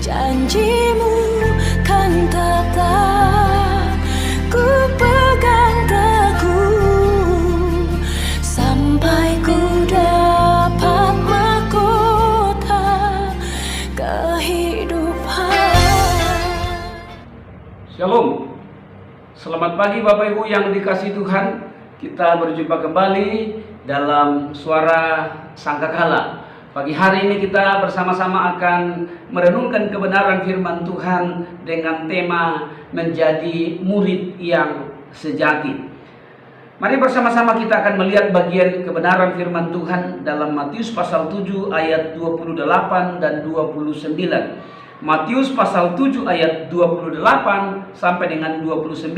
Janjimu kan tetap ku pegang teguh sampai ku dapat mahkota kehidupan. Shalom. Selamat pagi Bapak Ibu yang dikasihi Tuhan. Kita berjumpa kembali dalam Suara Sangkakala. Pagi hari ini kita bersama-sama akan merenungkan kebenaran firman Tuhan dengan tema menjadi murid yang sejati. Mari bersama-sama kita akan melihat bagian kebenaran firman Tuhan dalam Matius pasal 7 ayat 28 dan 29. Matius pasal 7 ayat 28 sampai dengan 29.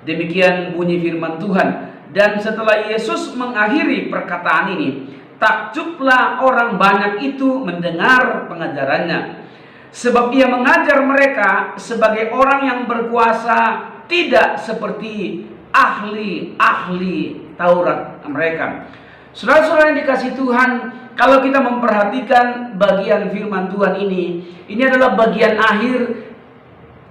Demikian bunyi firman Tuhan. Dan setelah Yesus mengakhiri perkataan ini, takjublah orang banyak itu mendengar pengajarannya. Sebab ia mengajar mereka sebagai orang yang berkuasa, tidak seperti ahli-ahli Taurat mereka. Saudara-saudara yang dikasihi Tuhan, kalau kita memperhatikan bagian firman Tuhan ini adalah bagian akhir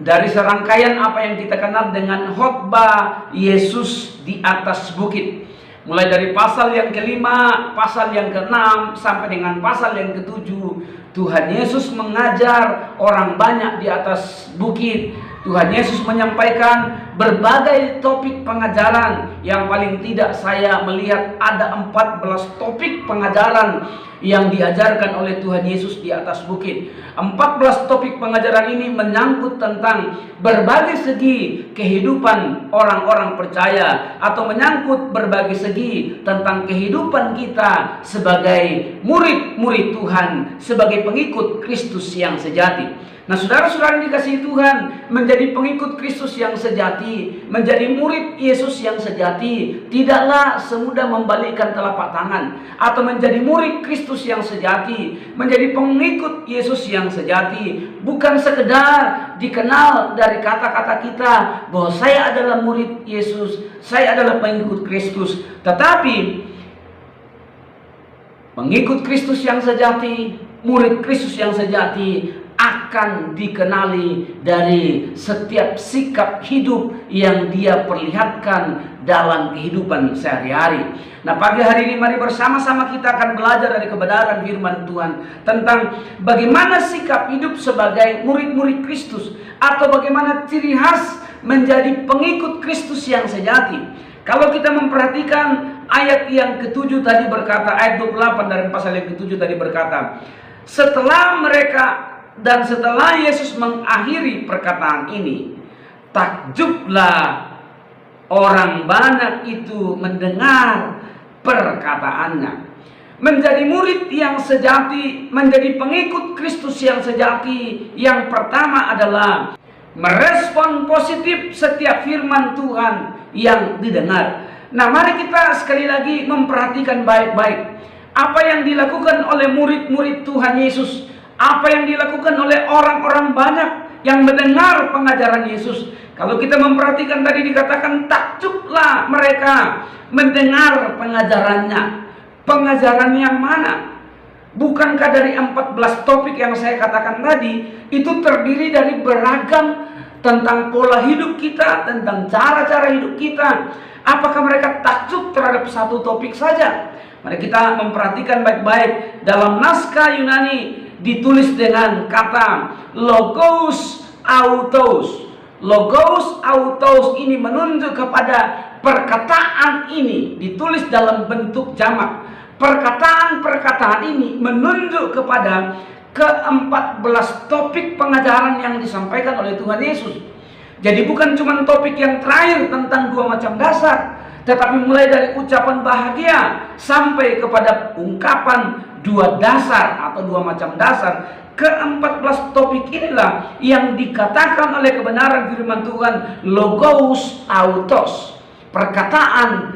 dari serangkaian apa yang kita kenal dengan khotbah Yesus di atas bukit. Mulai dari pasal yang kelima, pasal yang keenam, sampai dengan pasal yang ketujuh, Tuhan Yesus mengajar orang banyak di atas bukit. Tuhan Yesus menyampaikan berbagai topik pengajaran. Yang paling tidak saya melihat ada 14 topik pengajaran yang diajarkan oleh Tuhan Yesus di atas bukit. 14 topik pengajaran ini menyangkut tentang berbagai segi kehidupan orang-orang percaya, atau menyangkut berbagai segi tentang kehidupan kita sebagai murid-murid Tuhan, sebagai pengikut Kristus yang sejati. Nah, saudara-saudara yang dikasihi Tuhan, menjadi pengikut Kristus yang sejati, menjadi murid Yesus yang sejati, tidaklah semudah membalikkan telapak tangan. Atau menjadi murid Kristus yang sejati, menjadi pengikut Yesus yang sejati, bukan sekedar dikenal dari kata-kata kita bahwa saya adalah murid Yesus, saya adalah pengikut Kristus. Tetapi pengikut Kristus yang sejati, murid Kristus yang sejati akan dikenali dari setiap sikap hidup yang dia perlihatkan dalam kehidupan sehari-hari. Nah, pagi hari ini mari bersama-sama kita akan belajar dari kebenaran firman Tuhan tentang bagaimana sikap hidup sebagai murid-murid Kristus, atau bagaimana ciri khas menjadi pengikut Kristus yang sejati. Kalau kita memperhatikan ayat yang ketujuh tadi berkata, ayat 28 dari pasal yang ketujuh tadi berkata, setelah Yesus mengakhiri perkataan ini, takjublah orang banyak itu mendengar perkataannya. Menjadi murid yang sejati, menjadi pengikut Kristus yang sejati, yang pertama adalah merespon positif setiap firman Tuhan yang didengar. Nah, mari kita sekali lagi memperhatikan baik-baik apa yang dilakukan oleh murid-murid Tuhan Yesus, apa yang dilakukan oleh orang-orang banyak yang mendengar pengajaran Yesus. Kalau kita memperhatikan tadi dikatakan takjublah mereka mendengar pengajarannya. Pengajaran yang mana? Bukankah dari 14 topik yang saya katakan tadi itu terdiri dari beragam tentang pola hidup kita, tentang cara-cara hidup kita? Apakah mereka takjub terhadap satu topik saja? Mari kita memperhatikan baik-baik. Dalam naskah Yunani ditulis dengan kata logos autos. Logos autos ini menunjuk kepada perkataan ini ditulis dalam bentuk jamak. Perkataan-perkataan ini menunjuk kepada ke-14 topik pengajaran yang disampaikan oleh Tuhan Yesus. Jadi bukan cuma topik yang terakhir tentang 2 macam dasar, tetapi mulai dari ucapan bahagia sampai kepada ungkapan 2 dasar atau 2 macam dasar. Ke-14 topik inilah yang dikatakan oleh kebenaran firman Tuhan logos autos. Perkataan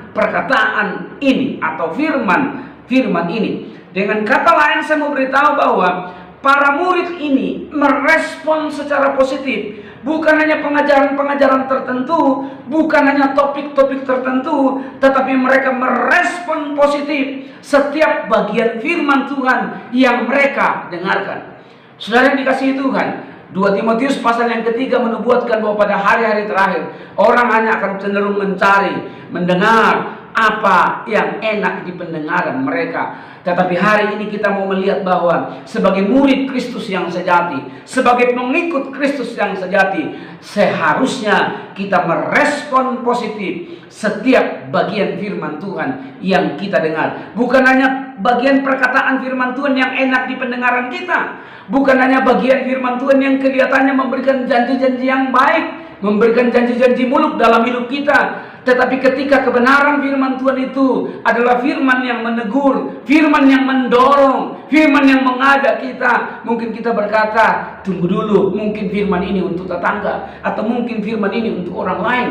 ini atau firman ini. Dengan kata lain saya mau beritahu bahwa para murid ini merespon secara positif. Bukan hanya pengajaran-pengajaran tertentu, bukan hanya topik-topik tertentu, tetapi mereka merespon positif setiap bagian firman Tuhan yang mereka dengarkan. Saudara yang dikasihi Tuhan, 2 Timotius pasal yang ketiga menubuatkan bahwa pada hari-hari terakhir orang hanya akan cenderung mencari, mendengar apa yang enak di pendengaran mereka. Tetapi hari ini kita mau melihat bahwa sebagai murid Kristus yang sejati, sebagai pengikut Kristus yang sejati, seharusnya kita merespon positif setiap bagian firman Tuhan yang kita dengar. Bukan hanya bagian perkataan firman Tuhan yang enak di pendengaran kita, bukan hanya bagian firman Tuhan yang kelihatannya memberikan janji-janji yang baik, memberikan janji-janji muluk dalam hidup kita. Tetapi ketika kebenaran firman Tuhan itu adalah firman yang menegur, firman yang mendorong, firman yang mengajak kita, mungkin kita berkata, tunggu dulu, mungkin firman ini untuk tetangga, atau mungkin firman ini untuk orang lain.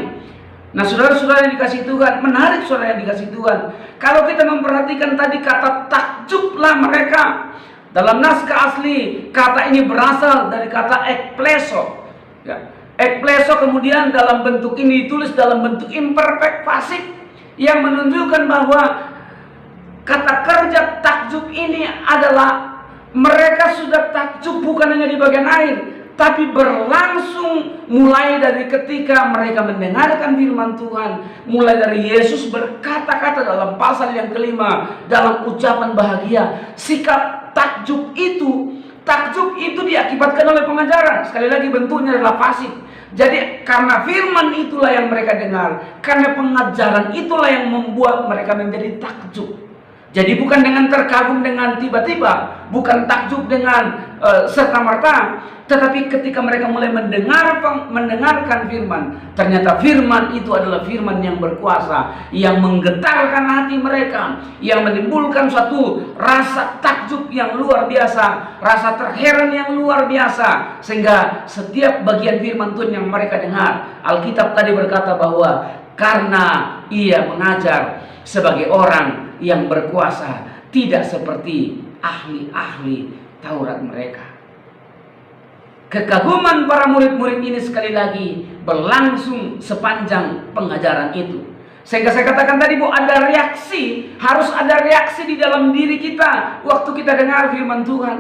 Nah, saudara-saudara yang dikasih Tuhan, menarik saudara yang dikasih Tuhan, kalau kita memperhatikan tadi kata takjublah mereka. Dalam naskah asli, kata ini berasal dari kata ekpleso. Ya. Ekpleso kemudian dalam bentuk ini ditulis dalam bentuk imperfect pasif, yang menunjukkan bahwa kata kerja takjub ini adalah mereka sudah takjub bukan hanya di bagian akhir, tapi berlangsung mulai dari ketika mereka mendengarkan firman Tuhan, mulai dari Yesus berkata-kata dalam pasal yang kelima dalam ucapan bahagia. Sikap takjub itu diakibatkan oleh pengajaran. Sekali lagi bentuknya adalah pasif. Jadi karena firman itulah yang mereka dengar, karena pengajaran itulah yang membuat mereka menjadi takjub. Jadi bukan dengan terkagum dengan tiba-tiba, bukan takjub dengan serta-merta, tetapi ketika mereka mulai mendengarkan firman, ternyata firman itu adalah firman yang berkuasa, yang menggetarkan hati mereka, yang menimbulkan suatu rasa takjub yang luar biasa, rasa terheran yang luar biasa, sehingga setiap bagian firman Tuhan yang mereka dengar, Alkitab tadi berkata bahwa karena ia mengajar sebagai orang yang berkuasa, tidak seperti ahli-ahli Taurat mereka. Kekaguman para murid-murid ini sekali lagi berlangsung sepanjang pengajaran itu. Sehingga saya katakan tadi bahwa ada reaksi, harus ada reaksi di dalam diri kita waktu kita dengar firman Tuhan.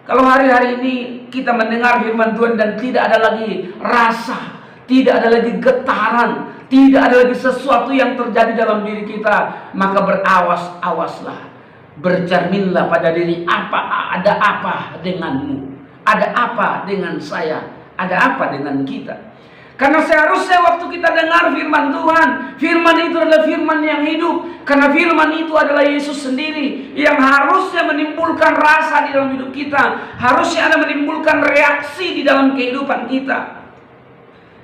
Kalau hari-hari ini kita mendengar firman Tuhan dan tidak ada lagi rasa, tidak ada lagi getaran, tidak ada lagi sesuatu yang terjadi dalam diri kita, maka berawas-awaslah, bercerminlah pada diri, ada apa denganmu, ada apa dengan saya, ada apa dengan kita. Karena seharusnya waktu kita dengar firman Tuhan, firman itu adalah firman yang hidup, karena firman itu adalah Yesus sendiri yang harusnya menimbulkan rasa di dalam hidup kita, harusnya ada menimbulkan reaksi di dalam kehidupan kita.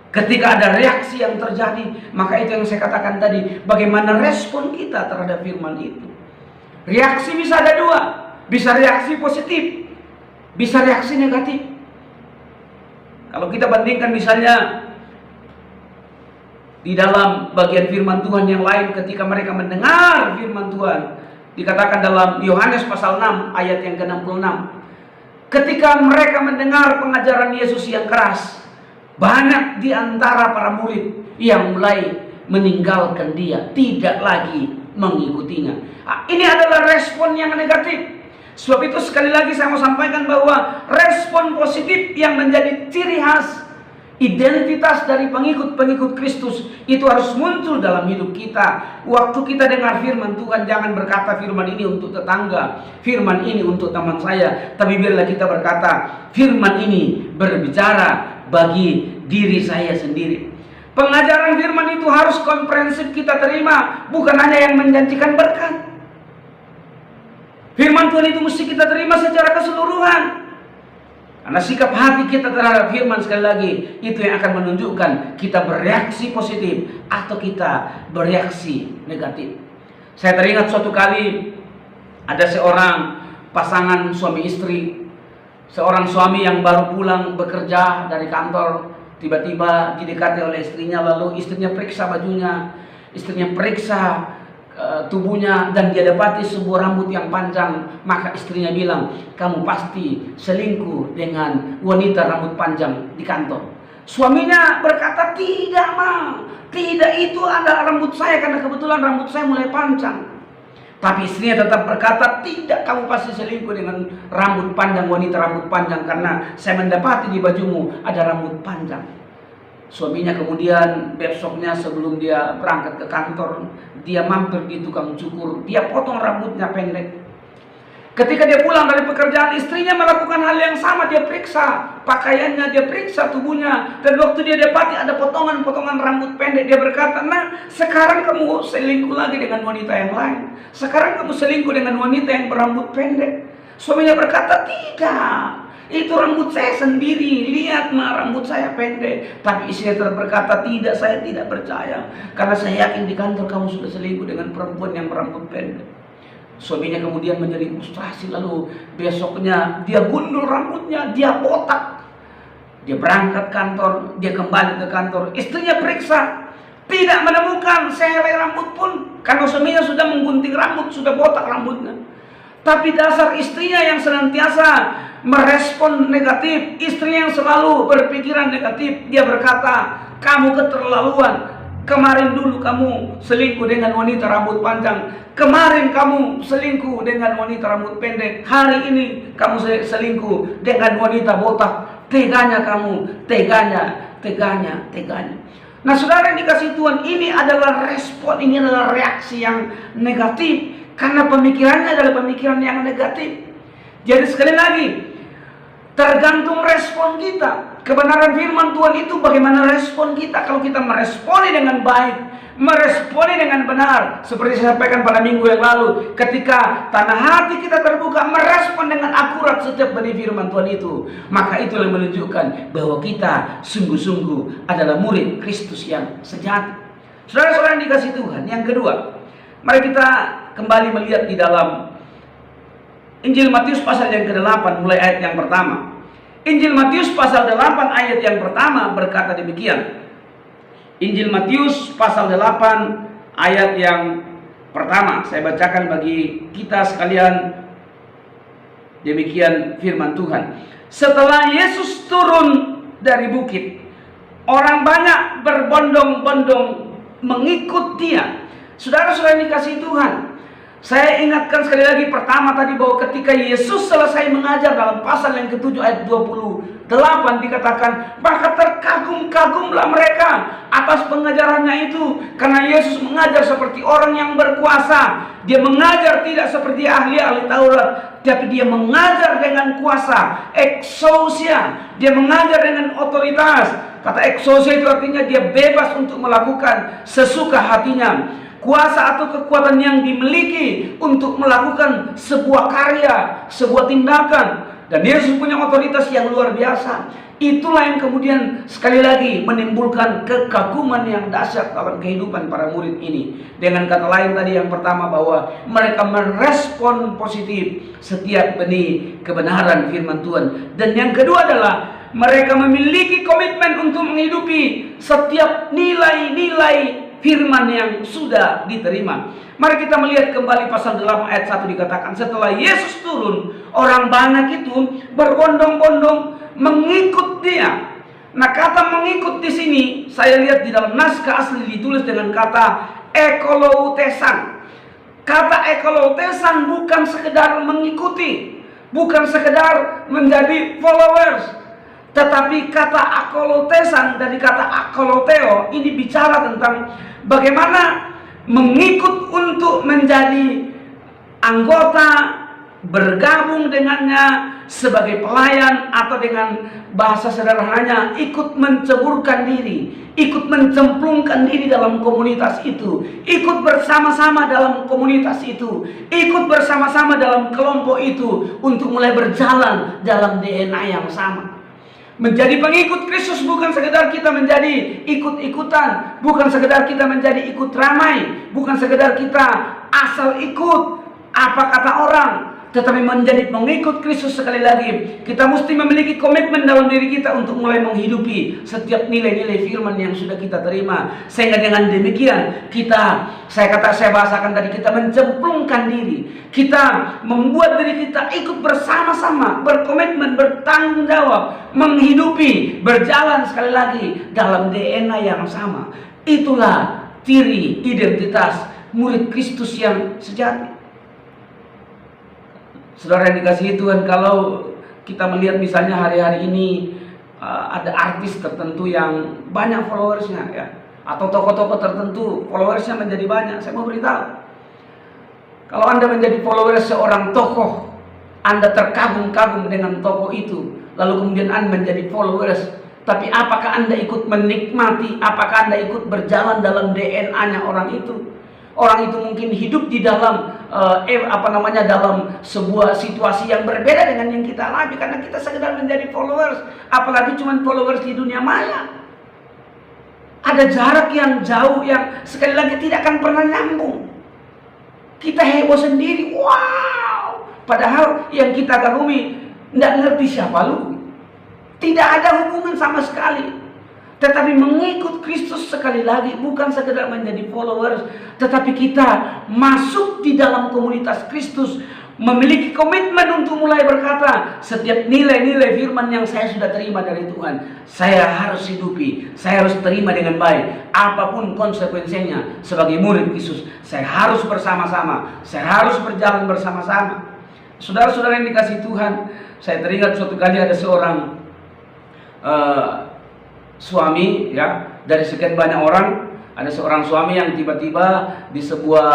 Ketika ada reaksi yang terjadi, maka itu yang saya katakan tadi, bagaimana respon kita terhadap firman itu. Reaksi bisa ada dua, bisa reaksi positif, bisa reaksi negatif. Kalau kita bandingkan misalnya di dalam bagian firman Tuhan yang lain, ketika mereka mendengar firman Tuhan, dikatakan dalam Yohanes pasal 6 ayat yang ke-66, ketika mereka mendengar pengajaran Yesus yang keras, banyak di antara para murid yang mulai meninggalkan dia, tidak lagi mengikutinya. Ini adalah respon yang negatif. Sebab itu sekali lagi saya mau sampaikan bahwa respon positif yang menjadi ciri khas identitas dari pengikut-pengikut Kristus itu harus muncul dalam hidup kita. Waktu kita dengar firman Tuhan, jangan berkata firman ini untuk tetangga, firman ini untuk teman saya, tapi biarlah kita berkata firman ini berbicara bagi diri saya sendiri. Pengajaran firman itu harus komprehensif kita terima, bukan hanya yang menjanjikan berkat. Firman Tuhan itu mesti kita terima secara keseluruhan. Karena sikap hati kita terhadap firman, sekali lagi, itu yang akan menunjukkan kita bereaksi positif atau kita bereaksi negatif. Saya teringat suatu kali ada seorang pasangan suami istri. Seorang suami yang baru pulang bekerja dari kantor, tiba-tiba didekati oleh istrinya, lalu istrinya periksa bajunya, istrinya periksa tubuhnya, dan dia dapati sebuah rambut yang panjang. Maka istrinya bilang, kamu pasti selingkuh dengan wanita rambut panjang di kantor. Suaminya berkata, tidak Ma, tidak, itu adalah rambut saya, karena kebetulan rambut saya mulai panjang. Tapi istrinya tetap berkata, tidak, kamu pasti selingkuh dengan rambut panjang, wanita rambut panjang, karena saya mendapati di bajumu ada rambut panjang. Suaminya kemudian besoknya sebelum dia berangkat ke kantor, dia mampir di tukang cukur, dia potong rambutnya pendek. Ketika dia pulang dari pekerjaan, istrinya melakukan hal yang sama. Dia periksa pakaiannya, dia periksa tubuhnya. Dan waktu dia dapati ada potongan-potongan rambut pendek, dia berkata, nah sekarang kamu selingkuh lagi dengan wanita yang lain. Sekarang kamu selingkuh dengan wanita yang berambut pendek. Suaminya berkata, tidak, itu rambut saya sendiri, lihat mah rambut saya pendek. Tapi istrinya tetap berkata, tidak, saya tidak percaya, karena saya yakin di kantor kamu sudah selingkuh dengan perempuan yang berambut pendek. Suaminya kemudian menjadi frustrasi, lalu besoknya dia gundul rambutnya, dia botak. Dia berangkat kantor, dia kembali ke kantor, istrinya periksa, tidak menemukan sehelai rambut pun, karena suaminya sudah menggunting rambut, sudah botak rambutnya. Tapi dasar istrinya yang senantiasa merespon negatif, istrinya yang selalu berpikiran negatif, dia berkata, kamu keterlaluan. Kemarin dulu kamu selingkuh dengan wanita rambut panjang, kemarin kamu selingkuh dengan wanita rambut pendek, hari ini kamu selingkuh dengan wanita botak. Teganya kamu, teganya. Nah saudara yang dikasih Tuhan, ini adalah respon, ini adalah reaksi yang negatif, karena pemikirannya adalah pemikiran yang negatif. Jadi sekali lagi, tergantung respon kita. Kebenaran firman Tuhan itu bagaimana respon kita. Kalau kita meresponi dengan baik, meresponi dengan benar, seperti saya sampaikan pada minggu yang lalu, ketika tanah hati kita terbuka, merespon dengan akurat setiap benih firman Tuhan itu, maka itu yang menunjukkan bahwa kita sungguh-sungguh adalah murid Kristus yang sejati. Saudara-saudara yang dikasih Tuhan, yang kedua, mari kita kembali melihat di dalam Injil Matius pasal yang ke-8 mulai ayat yang pertama. Injil Matius pasal 8 ayat yang pertama berkata demikian. Injil Matius pasal 8 ayat yang pertama, saya bacakan bagi kita sekalian. Demikian firman Tuhan. Setelah Yesus turun dari bukit, orang banyak berbondong-bondong mengikut dia. Saudara-saudara yang dikasihi Tuhan, saya ingatkan sekali lagi pertama tadi bahwa ketika Yesus selesai mengajar dalam pasal yang ke-7 ayat 28 dikatakan, maka terkagum-kagumlah mereka atas pengajarannya itu, karena Yesus mengajar seperti orang yang berkuasa. Dia mengajar tidak seperti ahli-ahli Taurat, tapi dia mengajar dengan kuasa, exousia. Dia mengajar dengan otoritas. Kata exousia itu artinya dia bebas untuk melakukan sesuka hatinya. Kuasa atau kekuatan yang dimiliki untuk melakukan sebuah karya, sebuah tindakan. Dan Yesus punya otoritas yang luar biasa. Itulah yang kemudian sekali lagi menimbulkan kekaguman yang dahsyat dalam kehidupan para murid ini. Dengan kata lain tadi yang pertama, bahwa mereka merespon positif setiap benih kebenaran firman Tuhan. Dan yang kedua adalah mereka memiliki komitmen untuk menghidupi setiap nilai-nilai firman yang sudah diterima. Mari kita melihat kembali pasal 8 ayat 1 dikatakan, setelah Yesus turun, orang banyak itu berbondong-bondong mengikut dia. Nah, kata mengikut di sini saya lihat di dalam naskah asli ditulis dengan kata ekolautesan. Kata ekolautesan bukan sekedar mengikuti, bukan sekedar menjadi followers, tetapi kata akolotesan dari kata akoloteo ini bicara tentang bagaimana mengikut untuk menjadi anggota, bergabung dengannya sebagai pelayan, atau dengan bahasa sederhananya ikut menceburkan diri, ikut mencemplungkan diri dalam komunitas itu, ikut bersama-sama dalam komunitas itu, ikut bersama-sama dalam kelompok itu untuk mulai berjalan dalam DNA yang sama. Menjadi pengikut Kristus bukan sekedar kita menjadi ikut-ikutan, bukan sekedar kita menjadi ikut ramai, bukan sekedar kita asal ikut apa kata orang, tetapi menjadi pengikut Kristus sekali lagi kita mesti memiliki komitmen dalam diri kita untuk mulai menghidupi setiap nilai-nilai firman yang sudah kita terima, sehingga dengan demikian kita, saya bahasakan tadi, kita mencemplungkan diri, kita membuat diri kita ikut bersama-sama, berkomitmen, bertanggung jawab, menghidupi, berjalan sekali lagi dalam DNA yang sama. Itulah ciri identitas murid Kristus yang sejati. Saudara yang dikasihi Tuhan, kalau kita melihat misalnya hari-hari ini ada artis tertentu yang banyak followersnya ya, atau tokoh-tokoh tertentu followersnya menjadi banyak. Saya mau beritahu, kalau Anda menjadi followers seorang tokoh, Anda terkagum-kagum dengan tokoh itu, lalu kemudian Anda menjadi followers, tapi apakah Anda ikut menikmati, apakah Anda ikut berjalan dalam DNA-nya orang itu? Orang itu mungkin hidup di dalam dalam sebuah situasi yang berbeda dengan yang kita alami, karena kita sekedar menjadi followers, apalagi cuma followers di dunia maya. Ada jarak yang jauh yang sekali lagi tidak akan pernah nyambung. Kita heboh sendiri, wow, padahal yang kita kagumi tidak ngerti siapa lu. Tidak ada hubungan sama sekali. Tetapi mengikut Kristus sekali lagi bukan sekedar menjadi followers, tetapi kita masuk di dalam komunitas Kristus, memiliki komitmen untuk mulai berkata, setiap nilai-nilai firman yang saya sudah terima dari Tuhan, saya harus hidupi, saya harus terima dengan baik, apapun konsekuensinya. Sebagai murid Kristus, saya harus bersama-sama, saya harus berjalan bersama-sama. Saudara-saudara yang dikasihi Tuhan, saya teringat suatu kali ada seorang suami ya, dari sekian banyak orang, ada seorang suami yang tiba-tiba di sebuah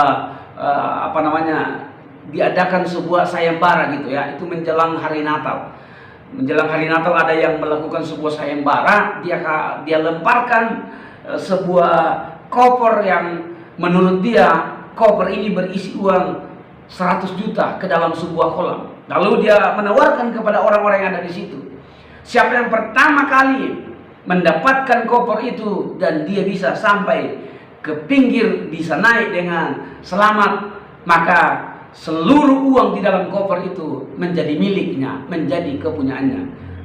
diadakan sebuah sayembara gitu ya, itu menjelang hari Natal. Menjelang hari Natal ada yang melakukan sebuah sayembara, dia lemparkan sebuah koper yang menurut dia koper ini berisi uang 100 juta ke dalam sebuah kolam. Lalu dia menawarkan kepada orang-orang yang ada di situ, siapa yang pertama kali mendapatkan koper itu dan dia bisa sampai ke pinggir, bisa naik dengan selamat, maka seluruh uang di dalam koper itu menjadi miliknya, menjadi kepunyaannya.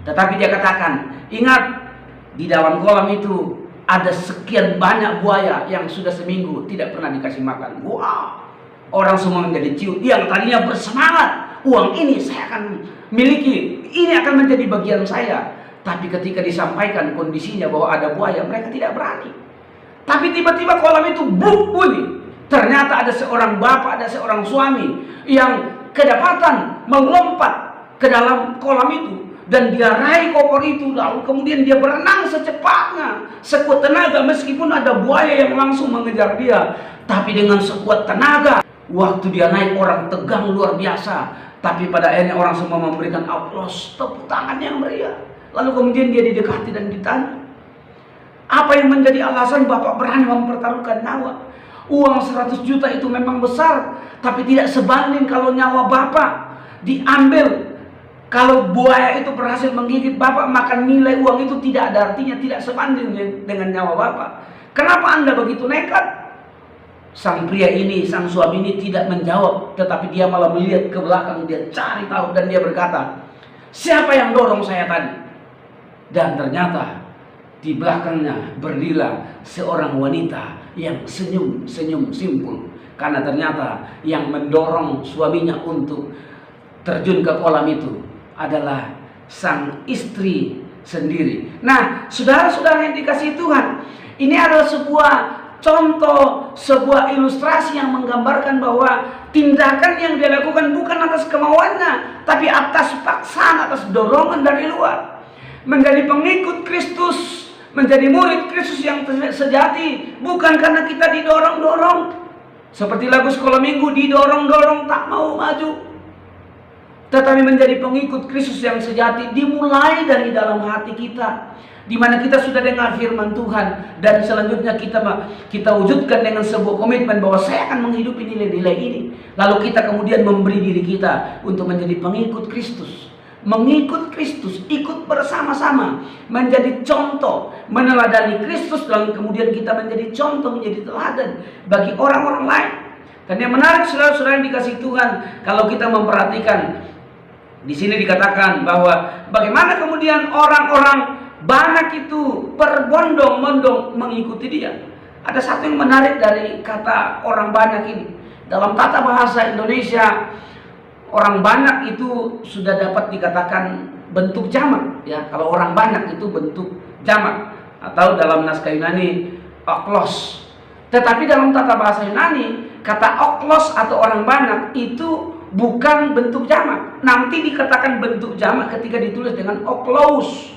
Tetapi dia katakan, ingat, di dalam kolam itu ada sekian banyak buaya yang sudah seminggu tidak pernah dikasih makan. Wah, orang semua menjadi ciut. Yang tadinya bersemangat, uang ini saya akan miliki, ini akan menjadi bagian saya. Tapi ketika disampaikan kondisinya bahwa ada buaya, mereka tidak berani. Tapi tiba-tiba kolam itu bunyi. Ternyata ada seorang bapak, ada seorang suami yang kedapatan melompat ke dalam kolam itu. Dan dia raih koper itu, lalu kemudian dia berenang secepatnya, sekuat tenaga, meskipun ada buaya yang langsung mengejar dia. Tapi dengan sekuat tenaga, waktu dia naik, orang tegang luar biasa. Tapi pada akhirnya orang semua memberikan aplaus, tepuk tangan yang meriah. Lalu kemudian dia didekati dan ditanya, apa yang menjadi alasan Bapak berani mempertaruhkan nyawa? Uang 100 juta itu memang besar, tapi tidak sebanding kalau nyawa Bapak diambil. Kalau buaya itu berhasil menggigit Bapak, maka nilai uang itu tidak ada artinya, tidak sebanding dengan nyawa Bapak. Kenapa Anda begitu nekat? Sang pria ini, sang suami ini tidak menjawab, tetapi dia malah melihat ke belakang, dia cari tahu dan dia berkata, siapa yang dorong saya tadi? Dan ternyata di belakangnya berdirilah seorang wanita yang senyum-senyum simpul. Karena ternyata yang mendorong suaminya untuk terjun ke kolam itu adalah sang istri sendiri. Nah, saudara-saudara yang dikasihi Tuhan, ini adalah sebuah contoh, sebuah ilustrasi yang menggambarkan bahwa tindakan yang dia lakukan bukan atas kemauannya, tapi atas paksaan, atas dorongan dari luar. Menjadi pengikut Kristus, menjadi murid Kristus yang sejati, bukan karena kita didorong-dorong. Seperti lagu sekolah minggu, didorong-dorong tak mau maju. Tetapi menjadi pengikut Kristus yang sejati dimulai dari dalam hati kita, di mana kita sudah dengar firman Tuhan, dan selanjutnya kita wujudkan dengan sebuah komitmen bahwa saya akan menghidupi nilai-nilai ini. Lalu kita kemudian memberi diri kita untuk menjadi pengikut Kristus. Mengikut Kristus, ikut bersama-sama, menjadi contoh, meneladani Kristus, dan kemudian kita menjadi contoh, menjadi teladan bagi orang-orang lain. Dan yang menarik, saudara-saudara yang dikasihi Tuhan, kalau kita memperhatikan, di sini dikatakan bahwa bagaimana kemudian orang-orang banyak itu berbondong-bondong mengikuti dia. Ada satu yang menarik dari kata orang banyak ini. Dalam tata bahasa Indonesia, orang banyak itu sudah dapat dikatakan bentuk jamak, ya. Kalau orang banyak itu bentuk jamak, atau dalam naskah Yunani oklos. Tetapi dalam tata bahasa Yunani, kata oklos atau orang banyak itu bukan bentuk jamak. Nanti dikatakan bentuk jamak ketika ditulis dengan oklous.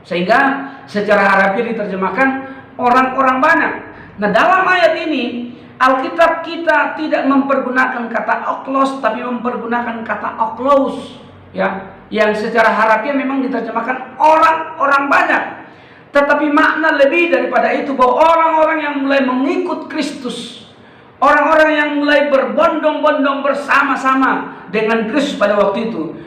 Sehingga secara harafiah diterjemahkan orang-orang banyak. Nah, dalam ayat ini Alkitab kita tidak mempergunakan kata oklos, tapi mempergunakan kata oklous, ya, yang secara harafiah memang diterjemahkan orang-orang banyak. Tetapi makna lebih daripada itu, bahwa orang-orang yang mulai mengikut Kristus, orang-orang yang mulai berbondong-bondong bersama-sama dengan Kristus pada waktu itu,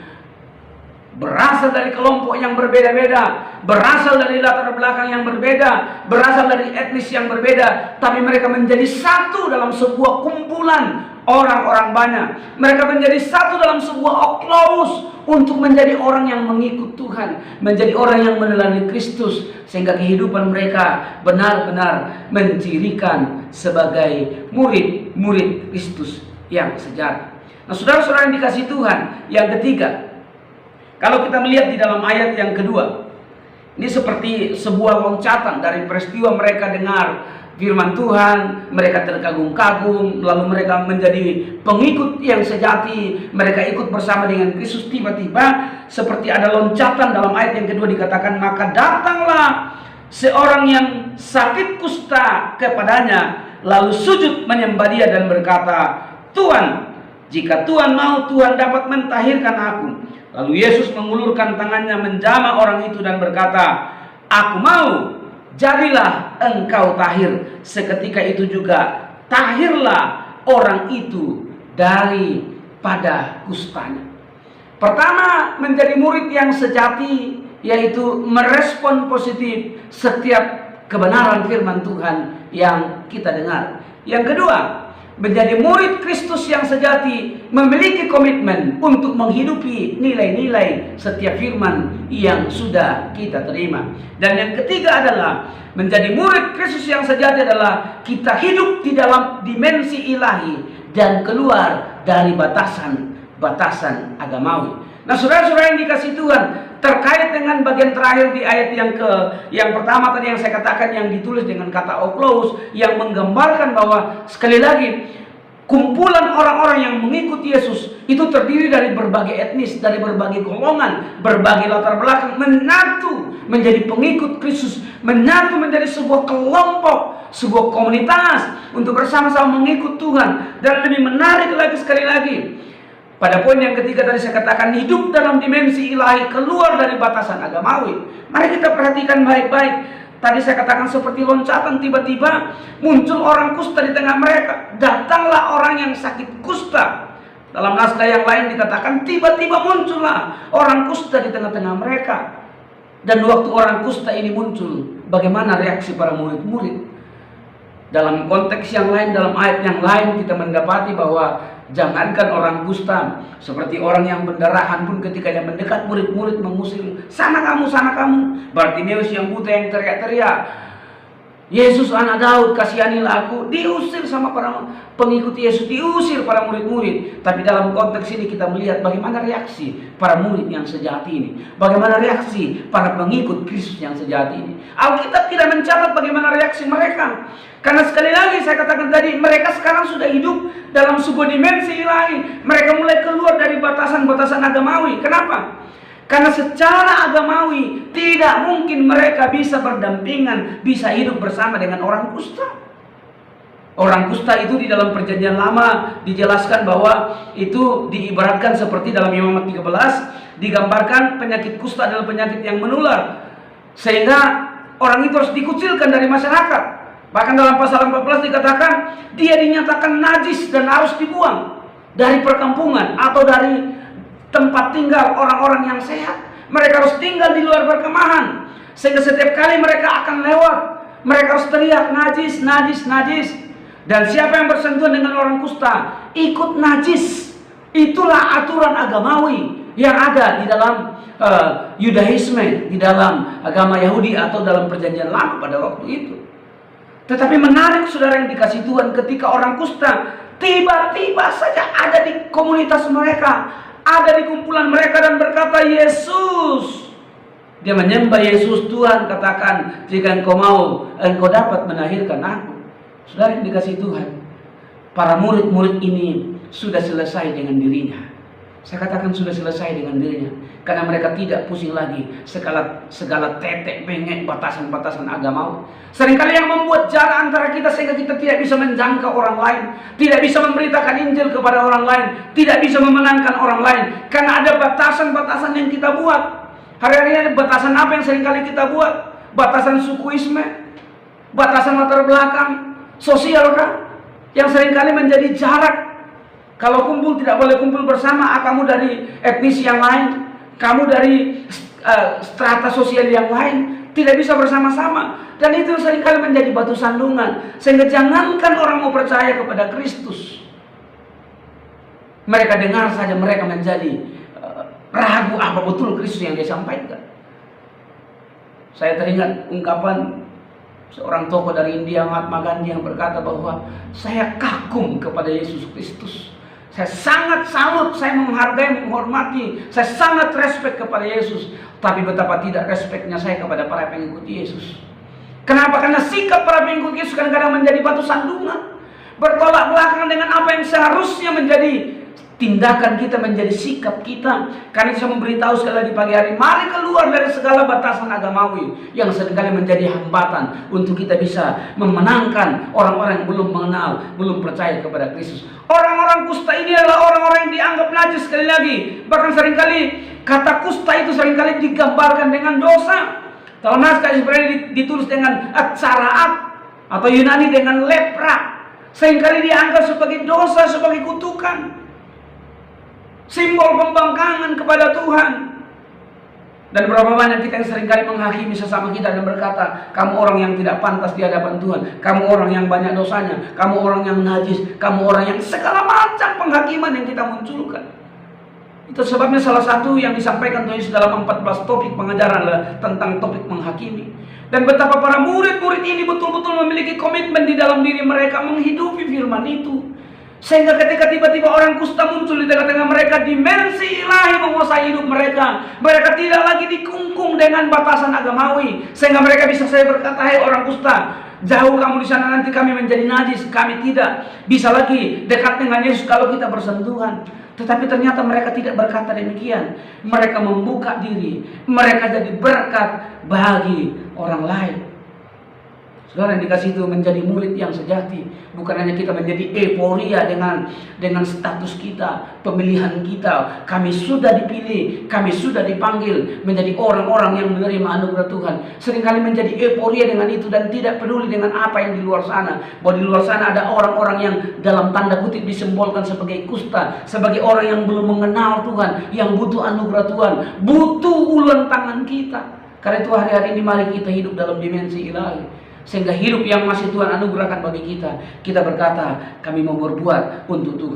berasal dari kelompok yang berbeda-beda, berasal dari latar belakang yang berbeda, berasal dari etnis yang berbeda, tapi mereka menjadi satu dalam sebuah kumpulan orang-orang banyak. Mereka menjadi satu dalam sebuah oklous untuk menjadi orang yang mengikut Tuhan, menjadi orang yang meneladani Kristus, sehingga kehidupan mereka benar-benar mencirikan sebagai murid-murid Kristus yang sejati. Nah, saudara-saudara yang dikasihi Tuhan, yang ketiga, kalau kita melihat di dalam ayat yang kedua, ini seperti sebuah loncatan dari peristiwa mereka dengar firman Tuhan, mereka terkagum-kagum, lalu mereka menjadi pengikut yang sejati, mereka ikut bersama dengan Kristus. Tiba-tiba seperti ada loncatan dalam ayat yang kedua dikatakan, maka datanglah seorang yang sakit kusta kepadanya, lalu sujud menyembah dia dan berkata, Tuhan, jika Tuhan mau, Tuhan dapat mentahirkan aku. Lalu Yesus mengulurkan tangannya menjamah orang itu dan berkata, aku mau, jadilah engkau tahir. Seketika itu juga tahirlah orang itu daripada kustanya. Pertama, menjadi murid yang sejati, yaitu merespon positif setiap kebenaran firman Tuhan yang kita dengar. Yang kedua, menjadi murid Kristus yang sejati, memiliki komitmen untuk menghidupi nilai-nilai setiap firman yang sudah kita terima. Dan yang ketiga adalah menjadi murid Kristus yang sejati adalah kita hidup di dalam dimensi ilahi dan keluar dari batasan agamawi. Nah, saudara-saudara yang dikasihi Tuhan, terkait dengan bagian terakhir di ayat yang pertama tadi yang saya katakan, yang ditulis dengan kata oklous, yang menggambarkan bahwa sekali lagi kumpulan orang-orang yang mengikuti Yesus itu terdiri dari berbagai etnis, dari berbagai golongan, berbagai latar belakang, menyatu menjadi pengikut Kristus, menyatu menjadi sebuah kelompok, sebuah komunitas untuk bersama-sama mengikut Tuhan. Dan lebih menarik lagi, sekali lagi, pada poin yang ketiga tadi saya katakan, hidup dalam dimensi ilahi, keluar dari batasan agamawi. Mari kita perhatikan baik-baik. Tadi saya katakan seperti loncatan, tiba-tiba muncul orang kusta di tengah mereka. Datanglah orang yang sakit kusta. Dalam naskah yang lain dikatakan, tiba-tiba muncullah orang kusta di tengah-tengah mereka. Dan waktu orang kusta ini muncul, bagaimana reaksi para murid-murid? Dalam konteks yang lain, dalam ayat yang lain, kita mendapati bahwa jangankan orang kusta, seperti orang yang pendarahan pun ketika dia mendekat, murid-murid mengusir, sana kamu, sana kamu. Bartimeus yang buta yang teriak-teriak, Yesus anak Daud, kasihanilah aku. Diusir sama para pengikut Yesus, diusir para murid-murid. Tapi dalam konteks ini kita melihat bagaimana reaksi para murid yang sejati ini, bagaimana reaksi para pengikut Kristus yang sejati ini. Alkitab tidak mencatat bagaimana reaksi mereka, karena sekali lagi saya katakan tadi, mereka sekarang sudah hidup dalam sebuah dimensi ilahi. Mereka mulai keluar dari batasan-batasan agamawi. Kenapa? Karena secara agamawi tidak mungkin mereka bisa berdampingan, bisa hidup bersama dengan orang kusta. Orang kusta itu di dalam perjanjian lama dijelaskan bahwa itu diibaratkan seperti dalam Imamat 13, digambarkan penyakit kusta adalah penyakit yang menular, sehingga orang itu harus dikucilkan dari masyarakat. Bahkan dalam pasal 14 dikatakan dia dinyatakan najis dan harus dibuang dari perkampungan atau dari tempat tinggal orang-orang yang sehat. Mereka harus tinggal di luar perkemahan, sehingga setiap kali mereka akan lewat, mereka harus teriak najis, najis, najis. Dan siapa yang bersentuhan dengan orang kusta ikut najis. Itulah aturan agamawi yang ada di dalam Yudaisme, di dalam agama Yahudi atau dalam perjanjian lama pada waktu itu. Tetapi menarik saudara yang dikasihi Tuhan, ketika orang kusta tiba-tiba saja ada di komunitas mereka, ada di kumpulan mereka dan berkata, Yesus. Dia menyembah Yesus. Tuhan katakan, jika engkau mau, engkau dapat menahirkan aku. Saudara yang dikasihi Tuhan, para murid-murid ini sudah selesai dengan dirinya. Saya katakan sudah selesai dengan dirinya, karena mereka tidak pusing lagi segala tetek bengek batasan-batasan agama. Seringkali yang membuat jarak antara kita sehingga kita tidak bisa menjangkau orang lain, tidak bisa memberitakan Injil kepada orang lain, tidak bisa memenangkan orang lain, karena ada batasan-batasan yang kita buat. Hari-hari ini ada batasan apa yang seringkali kita buat? Batasan sukuisme, batasan latar belakang sosial kan, yang seringkali menjadi jarak. Kalau kumpul tidak boleh kumpul bersama, kamu dari etnis yang lain, kamu dari strata sosial yang lain, tidak bisa bersama-sama. Dan itu seringkali menjadi batu sandungan, sehingga jangankan orang mau percaya kepada Kristus, mereka dengar saja mereka menjadi ragu apa betul Kristus yang dia sampaikan. Saya teringat ungkapan seorang tokoh dari India, Mahatma Gandhi, yang berkata bahwa saya kagum kepada Yesus Kristus. Saya sangat salut, saya menghargai, menghormati, saya sangat respect kepada Yesus. Tapi betapa tidak respectnya saya kepada para pengikut Yesus. Kenapa? Karena sikap para pengikut Yesus kadang-kadang menjadi batu sandungan, bertolak belakang dengan apa yang seharusnya menjadi tindakan kita, menjadi sikap kita. Karena saya memberitahu sekali lagi pagi hari, mari keluar dari segala batasan agamawi yang seringkali menjadi hambatan untuk kita bisa memenangkan orang-orang yang belum mengenal, belum percaya kepada Kristus. Orang-orang kusta ini adalah orang-orang yang dianggap najis. Sekali lagi, bahkan seringkali kata kusta itu seringkali digambarkan dengan dosa. Kalau naskah Ibrani ditulis dengan atsaraat atau Yunani dengan lepra, seringkali dianggap sebagai dosa, sebagai kutukan, simbol pembangkangan kepada Tuhan. Dan berapa banyak kita yang seringkali menghakimi sesama kita dan berkata, kamu orang yang tidak pantas di hadapan Tuhan, kamu orang yang banyak dosanya, kamu orang yang najis, kamu orang yang segala macam penghakiman yang kita munculkan. Itu sebabnya salah satu yang disampaikan Tuhan Yesus dalam 14 topik pengajaran adalah tentang topik menghakimi. Dan betapa para murid-murid ini betul-betul memiliki komitmen di dalam diri mereka menghidupi firman itu. Sehingga ketika tiba-tiba orang kusta muncul di tengah-tengah mereka, dimensi ilahi menguasai hidup mereka. Mereka tidak lagi dikungkung dengan batasan agamawi, sehingga mereka bisa saya berkata, hai orang kusta, jauh kamu di sana, nanti kami menjadi najis. Kami tidak bisa lagi dekat dengan Yesus kalau kita bersentuhan. Tetapi ternyata mereka tidak berkata demikian. Mereka membuka diri, mereka jadi berkat bagi orang lain. Saudara yang dikasih itu, menjadi murid yang sejati bukan hanya kita menjadi euforia dengan status kita, pemilihan kita. Kami sudah dipilih, kami sudah dipanggil menjadi orang-orang yang menerima anugerah Tuhan. Seringkali menjadi euforia dengan itu dan tidak peduli dengan apa yang di luar sana. Bahwa di luar sana ada orang-orang yang dalam tanda kutip disimbolkan sebagai kusta, sebagai orang yang belum mengenal Tuhan, yang butuh anugerah Tuhan, butuh uluran tangan kita. Karena itu hari-hari ini mari kita hidup dalam dimensi ilahi, sehingga hidup yang masih Tuhan anugerahkan bagi kita, kita berkata, kami mau berbuat untuk Tuhan.